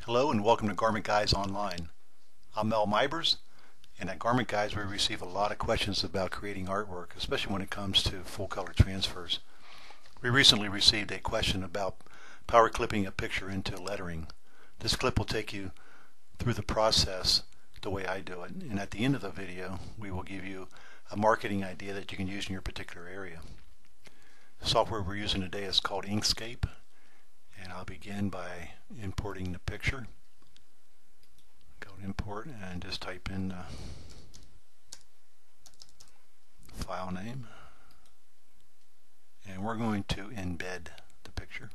Hello and welcome to Garment Guys Online. I'm Mel Mibers, and at Garment Guys we receive a lot of questions about creating artwork, especially when it comes to full color transfers. We recently received a question about power clipping a picture into lettering. This clip will take you through the process the way I do it, and at the end of the video we will give you a marketing idea that you can use in your particular area. The software we're using today is called Inkscape, and I'll begin by importing the picture. Go to import and just type in the file name, and we're going to embed the picture.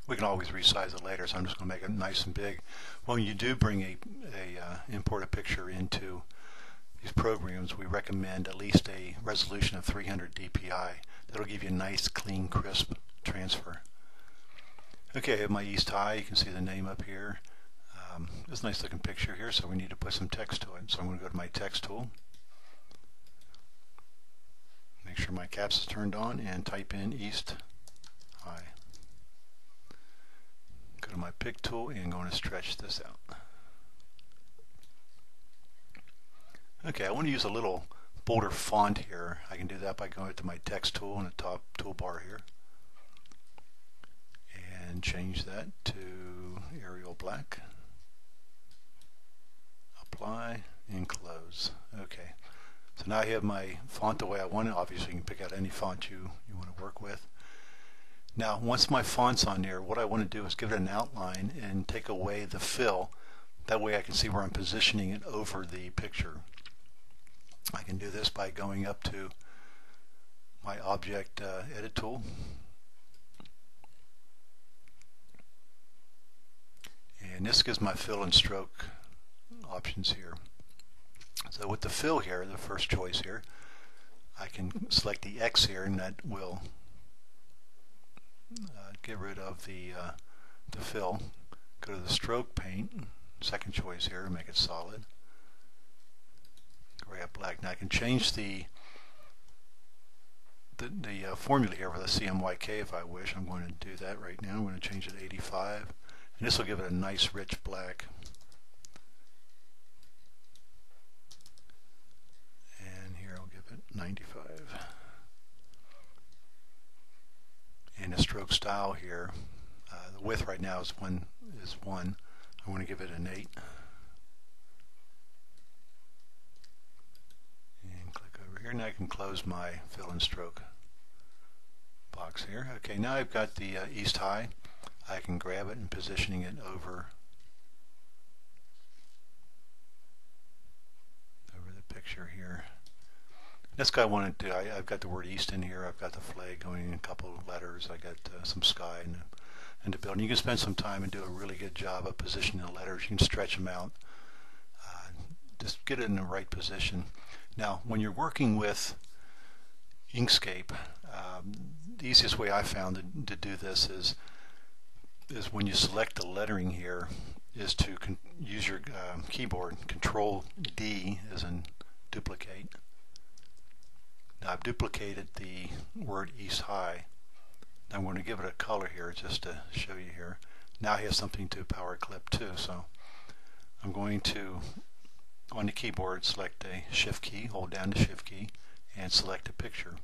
We can always resize it later, so I'm just going to make it nice and big. When you do bring import a picture into these programs, we recommend at least a resolution of 300 dpi. That'll give you a nice, clean, crisp transfer. Okay, I have my East High. You can see the name up here. It's a nice looking picture here, so we need to put some text to it. So I'm going to go to my text tool. Make sure my caps is turned on and type in East High. Go to my pick tool and I'm going to stretch this out. Okay, I want to use a little bolder font here. I can do that by going to my text tool in the top toolbar here and change that to Arial Black. Apply and close. Okay, so now I have my font the way I want it. Obviously you can pick out any font you want to work with. Now, once my font's on there, what I want to do is give it an outline and take away the fill. That way I can see where I'm positioning it over the picture. I can do this by going up to my Object Edit tool. And this gives my fill and stroke options here. So with the fill here, the first choice here, I can select the X here, and that will get rid of the fill. Go to the stroke paint, second choice here, and make it solid. Grab black. Now I can change the formula here for the CMYK if I wish. I'm going to do that right now. I'm going to change it to 85, and this will give it a nice rich black. And here I'll give it 95. And the stroke style here, the width right now is 1. I want to give it an 8. And click over here. Now I can close my fill and stroke box here. Okay, now I've got the East High. I can grab it and positioning it over the picture here. This guy wanted to, I've got the word East in here, I've got the flag going in a couple of letters, I got some sky and the building. You can spend some time and do a really good job of positioning the letters. You can stretch them out. Just get it in the right position. Now, when you're working with Inkscape, the easiest way I found to do this is when you select the lettering here, is to use your keyboard. Control D as in duplicate. Now I've duplicated the word East High. I'm going to give it a color here just to show you here. Now I have something to power clip too, so I'm going to, on the keyboard, select a Shift key, hold down the Shift key, and select a picture.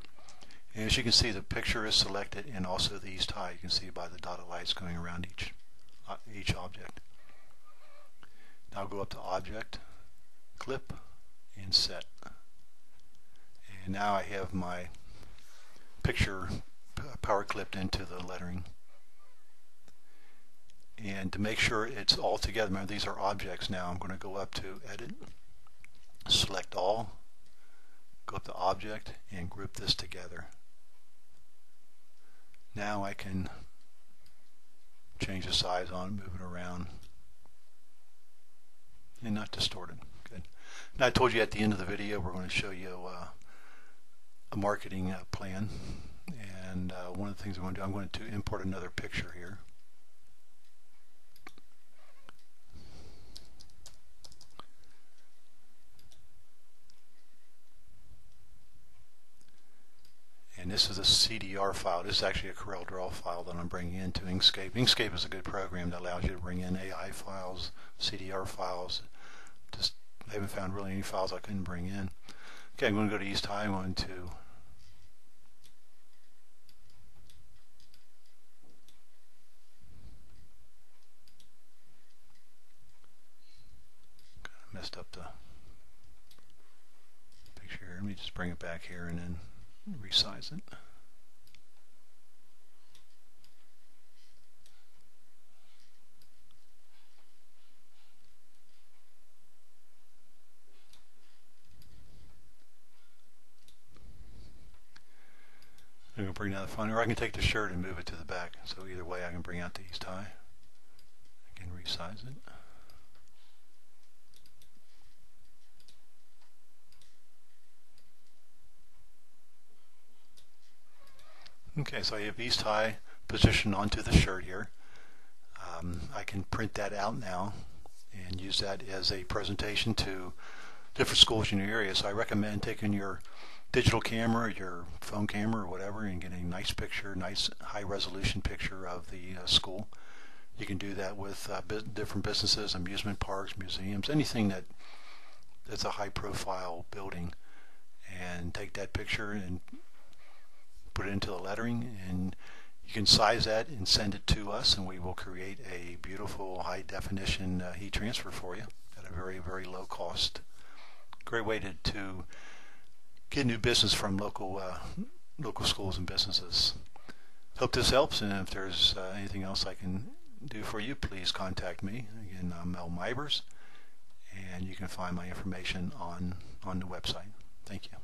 And as you can see, the picture is selected, and also the East High. You can see by the dotted lights going around each object. Now I'll go up to Object, Clip, and Set. And now I have my picture power clipped into the lettering. And to make sure it's all together, remember these are objects now, I'm going to go up to Edit, select All, go up to Object, and group this together. Now I can change the size on it, move it around, and not distort it. Good. Now I told you at the end of the video we're going to show you a marketing plan, and one of the things I'm going to import another picture here. this is a CDR file. This is actually a CorelDRAW file that I'm bringing into Inkscape. Inkscape is a good program that allows you to bring in AI files, CDR files. Just I haven't found really any files I couldn't bring in. Okay, I'm going to go to East High. I'm going to messed up the picture here. Let me just bring it back here and then resize it. I'm going to bring down the font, or I can take the shirt and move it to the back. So either way I can bring out the East High. I can resize it. Okay, so I have East High positioned onto the shirt here. I can print that out now and use that as a presentation to different schools in your area. So I recommend taking your digital camera, your phone camera or whatever, and getting a nice picture, nice high resolution picture of the school. You can do that with different businesses, amusement parks, museums, anything that's a high profile building, and take that picture and put it into the lettering, and you can size that and send it to us, and we will create a beautiful high definition heat transfer for you at a very, very low cost. Great way to get new business from local schools and businesses. Hope this helps, and if there's anything else I can do for you, please contact me. Again, I'm Mel Mybers, and you can find my information on the website. Thank you.